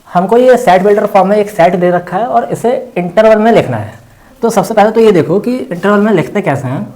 हमको ये set builder form में एक सेट दे रखा है और इसे इंटरवल में लिखना है। तो सबसे पहले तो ये देखो कि इंटरवल में लिखते कैसे हैं।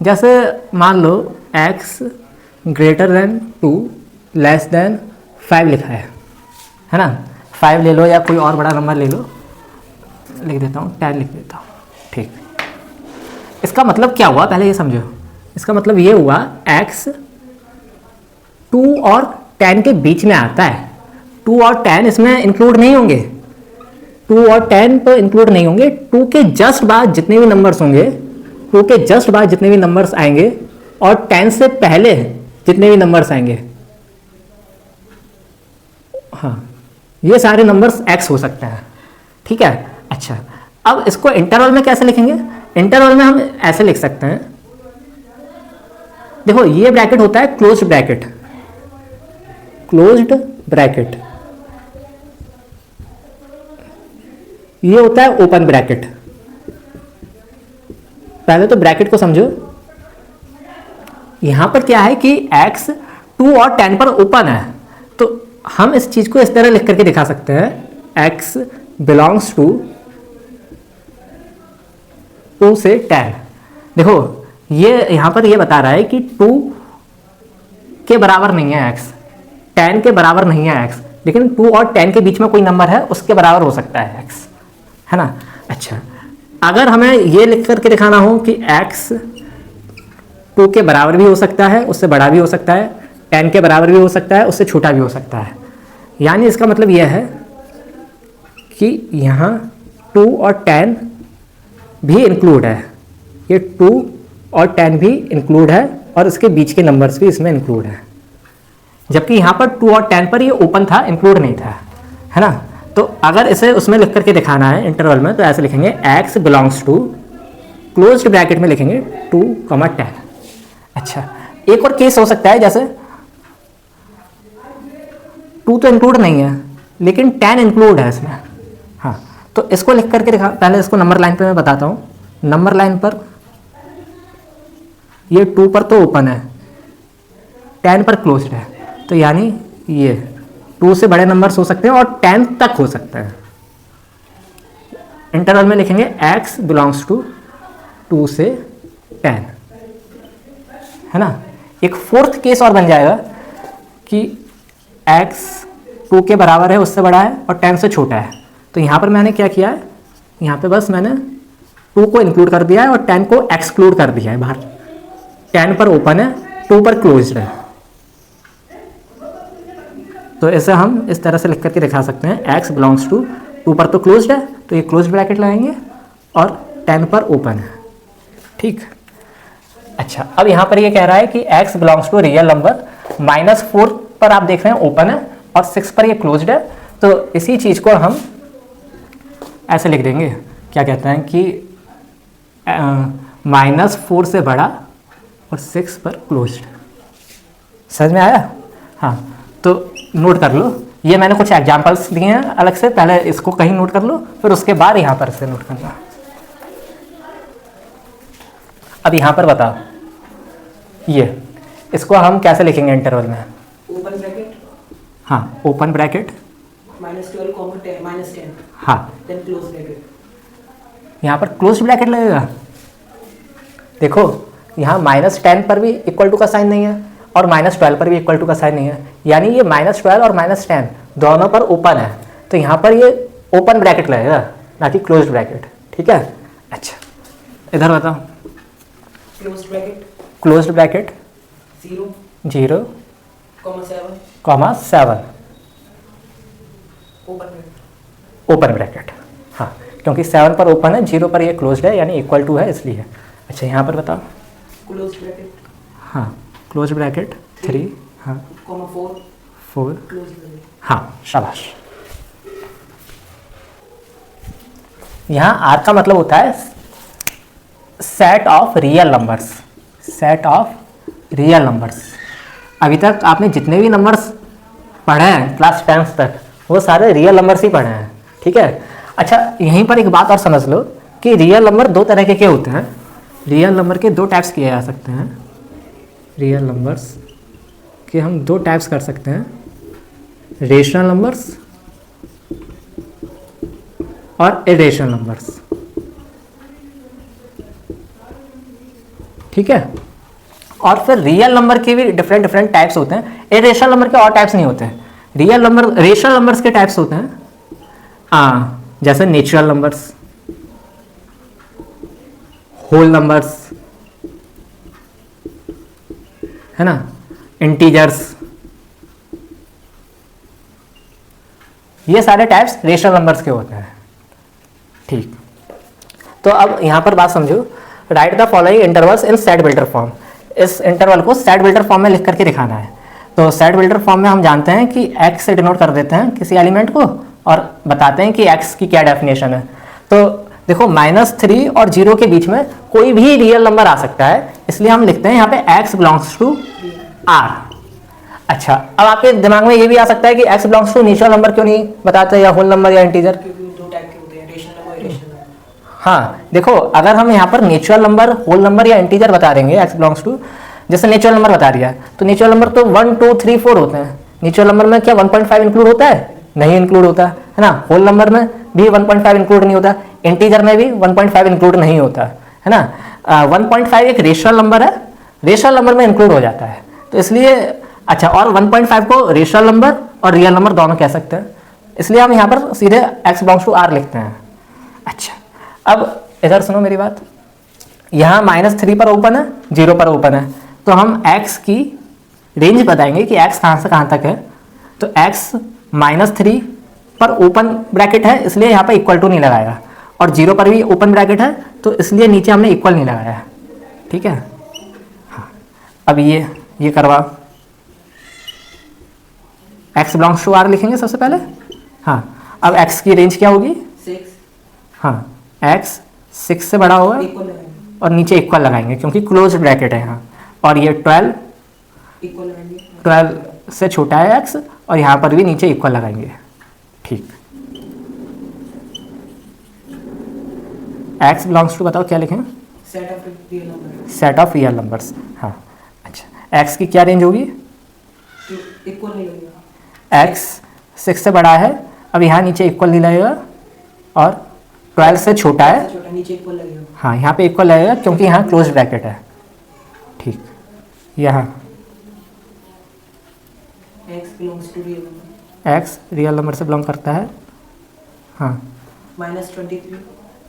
जैसे मान लो x greater than 2 less than 5 लिखा है ना। 5 ले लो या कोई और बड़ा नंबर ले लो, लिख देता हूँ 10 लिख देता हूँ। ठीक, इसका मतलब क्या हुआ पहले ये समझो। इसका मतलब ये हुआ x 2 और 10 के बीच में आता है। 2 और 10 इसमें इंक्लूड नहीं होंगे, 2 और 10 तो इंक्लूड नहीं होंगे। 2 के जस्ट बाद जितने भी नंबर्स होंगे, 2 के जस्ट बाद जितने भी नंबर्स आएंगे और 10 से पहले जितने भी नंबर्स आएंगे, हाँ ये सारे नंबर्स x हो सकते हैं। ठीक है। अच्छा, अब इसको इंटरवल में कैसे लिखेंगे? इंटरवल में हम ऐसे लिख सकते हैं, देखो ये ब्रैकेट होता है क्लोज्ड ब्रैकेट, क्लोज्ड ब्रैकेट, ये होता है ओपन ब्रैकेट। पहले तो ब्रैकेट को समझो। यहां पर क्या है कि x 2 और 10 पर ओपन है, तो हम इस चीज को इस तरह लिख करके दिखा सकते हैं, x बिलोंग्स टू 2 से 10। देखो ये यहां पर ये बता रहा है कि 2 के बराबर नहीं है x, 10 के बराबर नहीं है x, लेकिन 2 और 10 के बीच में कोई नंबर है उसके बराबर हो सकता है x, है ना। अच्छा, अगर हमें ये लिख करके दिखाना हो कि x 2 के बराबर भी हो सकता है, उससे बड़ा भी हो सकता है, 10 के बराबर भी हो सकता है, उससे छोटा भी हो सकता है, यानी इसका मतलब यह है कि यहाँ 2 और 10 भी इंक्लूड है, ये 2 और 10 भी इंक्लूड है और इसके बीच के नंबर्स भी इसमें इंक्लूड है। जबकि यहाँ पर 2 और 10 पर ये ओपन था, इंक्लूड नहीं था, है ना। तो अगर इसे उसमें लिख करके दिखाना है इंटरवल में, तो ऐसे लिखेंगे x belongs to, closed bracket में लिखेंगे 2, 10। अच्छा, एक और केस हो सकता है, जैसे 2 तो इंक्लूड नहीं है लेकिन 10 इंक्लूड है इसमें। हाँ, तो इसको लिख करके दिखा, पहले इसको नंबर लाइन पे मैं बताता हूँ। नंबर लाइन पर ये 2 पर तो ओपन है, 10 पर क्लोज्ड है, तो यानी ये 2 से बड़े नंबर्स हो सकते हैं और 10 तक हो सकते हैं। इंटरवल में लिखेंगे x बिलोंग्स टू 2 से 10, है ना। एक फोर्थ केस और बन जाएगा कि x 2 के बराबर है, उससे बड़ा है और 10 से छोटा है। तो यहाँ पर मैंने क्या किया है, यहाँ पे बस मैंने 2 को इंक्लूड कर दिया है और 10 को एक्सक्लूड कर दिया है बाहर। 10 पर ओपन है, 2 पर क्लोज्ड है। तो ऐसे हम इस तरह से लिख करके दिखा सकते हैं, x बिलोंग्स टू 2 पर तो क्लोज्ड है, तो ये क्लोज्ड ब्रैकेट लगाएंगे और 10 पर ओपन है। ठीक। अच्छा, अब यहाँ पर ये कह रहा है कि x belongs to real number, -4 पर आप देख रहे हैं ओपन है और 6 पर ये क्लोज्ड है। तो इसी चीज़ को हम ऐसे लिख देंगे, क्या कहते हैं कि -4 से बड़ा और 6 पर क्लोज्ड। समझ में आया? हाँ, तो नोट कर लो, ये मैंने कुछ एग्जांपल्स दिए हैं अलग से, पहले इसको कहीं नोट कर लो, फिर उसके बाद यहाँ पर से नोट करना। अब यहाँ पर बताओ, ये इसको हम कैसे लिखेंगे इंटरवल में? ओपन ब्रैकेट, हाँ ओपन ब्रैकेट, -12, -10, हाँ, देन क्लोज ब्रैकेट। यहाँ पर क्लोज ब्रैकेट लगेगा। देखो यहाँ -10 पर भी इक्वल टू का साइन नहीं है और -12 पर भी इक्वल टू का साइन नहीं है, यानी ये -12 और -10 दोनों पर ओपन है, तो यहाँ पर ये ओपन ब्रैकेट लगेगा, ना कि क्लोज्ड ब्रैकेट। ठीक है। अच्छा, इधर बताओ, close bracket, closed bracket 0, 0, 7, 7, open bracket. Open bracket. हाँ, क्योंकि 7 पर ओपन है, 0 पर ये क्लोज्ड है, यानी इक्वल टू है इसलिए। अच्छा, यहाँ पर बताओ, क्लोज ब्रैकेट, हाँ क्लोज ब्रैकेट 3, हाँ 4, क्लोज ब्रैकेट। हाँ शाबाश। यहाँ आर का मतलब होता है set of real numbers, set of real numbers. अभी तक आपने जितने भी नंबर्स पढ़े हैं क्लास 10th तक, वो सारे रियल नंबर्स ही पढ़े हैं। ठीक है। अच्छा, यहीं पर एक बात और समझ लो कि रियल नंबर 2 तरह के होते हैं। रियल नंबर के 2 टाइप्स किए जा सकते हैं। रियल नंबर्स के हम 2 टाइप्स कर सकते हैं, रेशनल नंबर्स और इरेशनल नंबर्स। ठीक है, और फिर रियल नंबर के भी डिफरेंट डिफरेंट टाइप्स होते हैं। इरेशनल नंबर के और टाइप्स नहीं होते हैं, रियल नंबर रेशनल नंबर्स के टाइप्स होते हैं। जैसे नेचुरल नंबर्स, होल नंबर्स, है ना, इंटीजर्स, ये सारे टाइप्स रेशनल नंबर्स के होते हैं। ठीक, तो अब यहां पर बात समझो, right the following intervals in set builder form. इस इंटरवल को सेट बिल्डर फॉर्म में लिख करके दिखाना है। तो सेट बिल्डर फॉर्म में हम जानते हैं कि एक्स से डिनोट कर देते हैं किसी एलिमेंट को और बताते हैं कि एक्स की क्या डेफिनेशन है। तो देखो -3 और 0 के बीच में कोई भी रियल नंबर आ सकता है, इसलिए हम लिखते हैं यहाँ पे x बिलोंग्स टू r। अच्छा, अब आपके दिमाग में ये भी आ सकता है कि x belongs to natural number क्यों नहीं बताते, या होल नंबर या इंटीजर। क्योंकि दो टाइप के होते हैं, रेशनल नंबर, इरेशनल नंबर। हाँ देखो, अगर हम यहाँ पर नेचुरल नंबर, होल नंबर या इंटीजर बता देंगे x बिलोंग्स टू, जैसे नेचुरल नंबर बता दिया, तो नेचुरल नंबर तो 1 2 3 4 होते हैं। नेचुरल नंबर में क्या 1.5 इंक्लूड होता है? नहीं इंक्लूड होता है ना। होल नंबर में भी 1.5 इंक्लूड नहीं होता, इंटीजर में भी 1.5 इंक्लूड नहीं होता है ना। 1.5 एक रेशनल नंबर है, रेशनल नंबर में इंक्लूड हो जाता है, तो इसलिए अच्छा, और 1.5 को रेशनल नंबर और रियल नंबर दोनों कह सकते हैं, इसलिए हम यहाँ पर सीधे x बिलोंग्स टू r लिखते हैं। अच्छा, अब इधर सुनो मेरी बात, यहाँ -3 पर ओपन है, 0 पर ओपन है, तो हम x की रेंज बताएंगे कि x कहाँ से कहाँ तक है। तो x -3 पर ओपन ब्रैकेट है, इसलिए यहाँ पर इक्वल टू नहीं लगाया, और 0 पर भी ओपन ब्रैकेट है, तो इसलिए नीचे हमने इक्वल नहीं लगाया। ठीक है, हाँ, अब ये करवा, x बिलोंग्स टू r लिखेंगे सबसे पहले। हाँ, अब x की रेंज क्या होगी? 6 हाँ, x 6 से बड़ा होगा इक्वल लगाएंगे, और नीचे इक्वल लगाएंगे क्योंकि क्लोज ब्रैकेट है यहाँ, और ये 12 इक्वल लगाएंगे, 12 से छोटा है x, और यहाँ पर भी नीचे इक्वल लगाएंगे। ठीक, x बिलोंग्स टू बताओ क्या लिखें? Set of real number, set of real numbers. हाँ, अच्छा, x की क्या रेंज होगी? इक्वल नहीं लगेगा, x 6 से बड़ा है, अब यहाँ नीचे इक्वल नहीं लगेगा, और 12 से छोटा है, छोटा नीचे इक्वल लगेगा। हाँ यहाँ पे इक्वल लगेगा क्योंकि यहाँ क्लोज ब्रैकेट है। ठीक, यहाँ x belongs to real number, x real number से बिलोंग करता है। हाँ, -23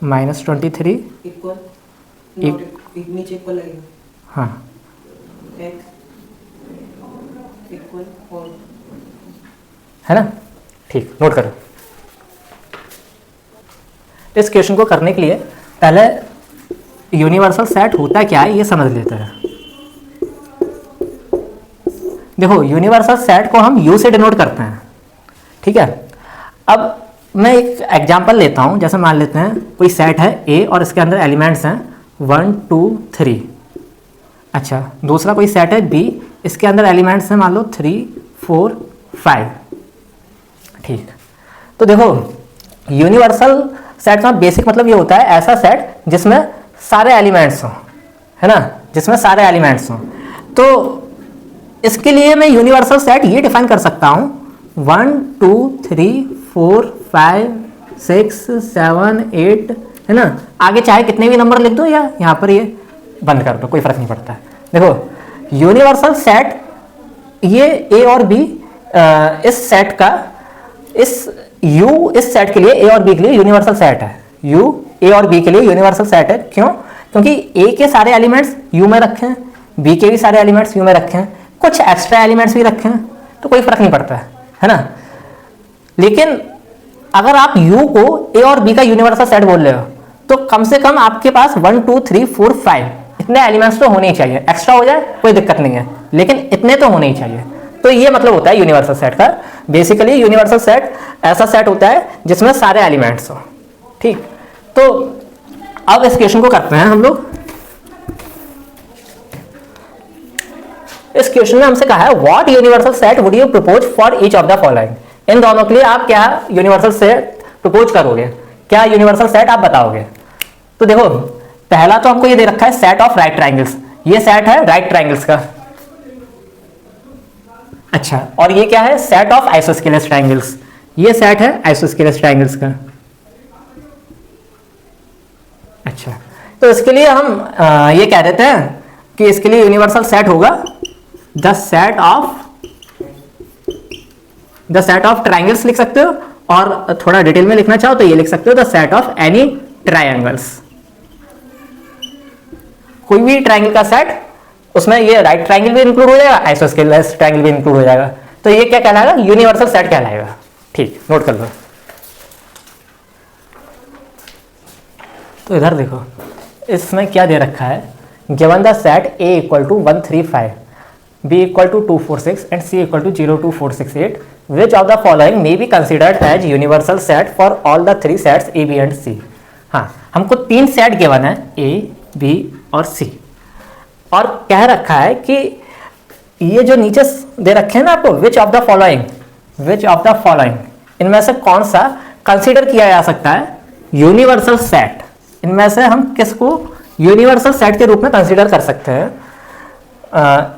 -23 इक्वल, नीचे इक्वल लगेगा, हाँ, x इक्वल और, है ना। ठीक, नोट करो। इस क्वेश्चन को करने के लिए पहले यूनिवर्सल सेट होता क्या है ये समझ लेते हैं। देखो, यूनिवर्सल सेट को हम U से डिनोट करते हैं। ठीक है, अब मैं एक एग्जांपल लेता हूं, जैसे मान लेते हैं कोई सेट है A और इसके अंदर एलिमेंट्स हैं 1 2 3। अच्छा, दूसरा कोई सेट है B, इसके अंदर एलिमेंट्स हैं मान लो 3 4 5। ठीक, तो देखो यूनिवर्सल सेट का बेसिक मतलब ये होता है ऐसा सेट जिसमें सारे एलिमेंट्स हों, है ना, जिसमें सारे एलिमेंट्स हों। तो इसके लिए मैं यूनिवर्सल सेट ये डिफाइन कर सकता हूँ 1 2 3 4 5 6 7 8, है ना। आगे चाहे कितने भी नंबर लिख दो या यहाँ पर ये बंद कर दो, कोई फर्क नहीं पड़ता है। देखो यूनिवर्सल सेट, ये A और B इस सेट का, इस सेट के लिए, A और B के लिए यूनिवर्सल सेट है। U A और B के लिए यूनिवर्सल सेट है। क्यों? क्योंकि A के सारे एलिमेंट्स U में रखे हैं, B के भी सारे एलिमेंट्स U में रखे हैं, कुछ एक्स्ट्रा एलिमेंट्स भी रखे हैं, तो कोई फर्क नहीं पड़ता है ना। लेकिन अगर आप U को A और B का यूनिवर्सल सेट बोल रहे हो, तो कम से कम आपके पास 1 2 3 4 5 इतने एलिमेंट्स तो होने ही चाहिए। एक्स्ट्रा हो जाए कोई दिक्कत नहीं है, लेकिन इतने तो होने ही चाहिए। तो ये मतलब होता है यूनिवर्सल सेट का। बेसिकली यूनिवर्सल सेट ऐसा सेट होता है जिसमें सारे एलिमेंट्स हो। ठीक, तो अब इस क्वेश्चन को करते हैं हम लोग। इस क्वेश्चन में हमसे कहा है what universal set would you propose for each of the following. इन दोनों के लिए आप क्या यूनिवर्सल सेट प्रपोज करोगे, क्या यूनिवर्सल सेट आप बताओगे। तो देखो, पहला तो हमको ये दे रखा है सेट ऑफ राइट ट्राइंगल्स, ये सेट है राइट ट्राइंगल्स का। अच्छा, और ये क्या है? सेट ऑफ आइसोस्केलेस ट्राइंगल्स, ये सेट है आइसोस्केलेस ट्राइंगल्स का। तो इसके लिए हम ये कह देते हैं कि इसके लिए यूनिवर्सल सेट होगा द सेट ऑफ ट्राइंगल्स लिख सकते हो, और थोड़ा डिटेल में लिखना चाहो तो ये लिख सकते हो the set of any triangles. कोई भी ट्राइंगल का सेट, उसमें ये राइट ट्राइंगल भी इंक्लूड हो जाएगा, आइसोस्केलस ट्राइंगल भी इंक्लूड हो जाएगा, तो ये क्या कहलाएगा? यूनिवर्सल सेट कहलाएगा। ठीक, नोट कर लो। तो इधर देखो, इसमें क्या दे रखा है, given the set A equal to 135, B equal to 246 and C equal to 02468, which of the following may be considered as universal set for all the 3 sets A, B and C। हाँ, हमको 3 set given है A, B और C, और कह रखा है कि ये जो नीचे दे रखे हैं ना आपको, विच ऑफ द फॉलोइंग, इनमें से कौन सा कंसीडर किया जा सकता है यूनिवर्सल सेट। इनमें से हम किसको यूनिवर्सल सेट के रूप में कंसीडर कर सकते हैं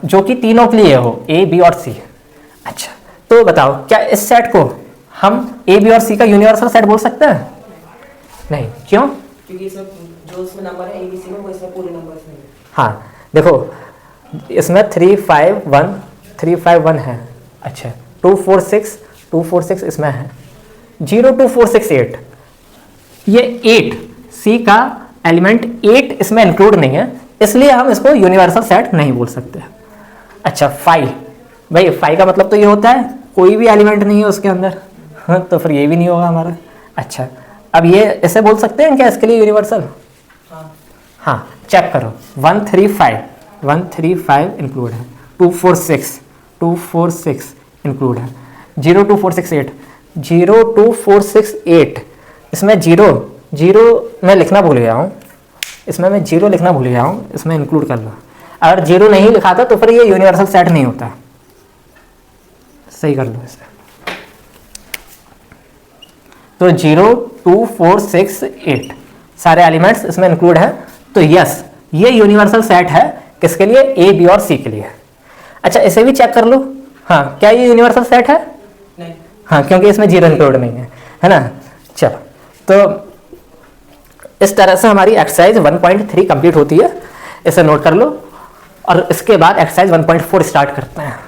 जो कि तीनों के लिए हो, A, B और C। अच्छा, तो बताओ क्या इस सेट को हम A, B और C का यूनिवर्सल सेट बोल सकते हैं? नहीं, क्यों? क्योंकि इसमें जो इसमें नंबर है ABC में, वो इसमें पूरे नंबर नहीं है। हाँ देखो, इसमें 351 है, अच्छा 246 इसमें है, 02468, ये 8 C का एलिमेंट 8 इसमें इंक्लूड नहीं है, इसलिए हम इसको यूनिवर्सल सेट नहीं बोल सकते। अच्छा 5, भाई 5 का मतलब तो ये होता है कोई भी एलिमेंट नहीं है उसके अंदर, हाँ तो फिर ये भी नहीं होगा हमारा। अच्छा, अब ये इसे बोल सकते हैं क्या इसके लिए यूनिवर्सल? हाँ, चेक करो, 135 इंक्लूड है, 246 इंक्लूड है, 02468 इसमें जीरो मैं लिखना भूल गया हूँ, इसमें मैं 0 लिखना भूल गया हूँ, इसमें इंक्लूड कर लो। अगर 0 नहीं लिखा था तो फिर ये यूनिवर्सल सेट नहीं होता, सही कर लो इसे। तो 02468 सारे एलिमेंट्स इसमें इंक्लूड है, तो यस ये यूनिवर्सल सेट है किसके लिए? A, B और C के लिए। अच्छा, इसे भी चेक कर लो, हाँ क्या ये यूनिवर्सल सेट है? नहीं। हाँ, क्योंकि इसमें 0 इंक्लूड नहीं है ना। चलो, तो इस तरह से हमारी एक्सरसाइज 1.3 कंप्लीट होती है, इसे नोट कर लो, और इसके बाद एक्सरसाइज 1.4 स्टार्ट करते हैं।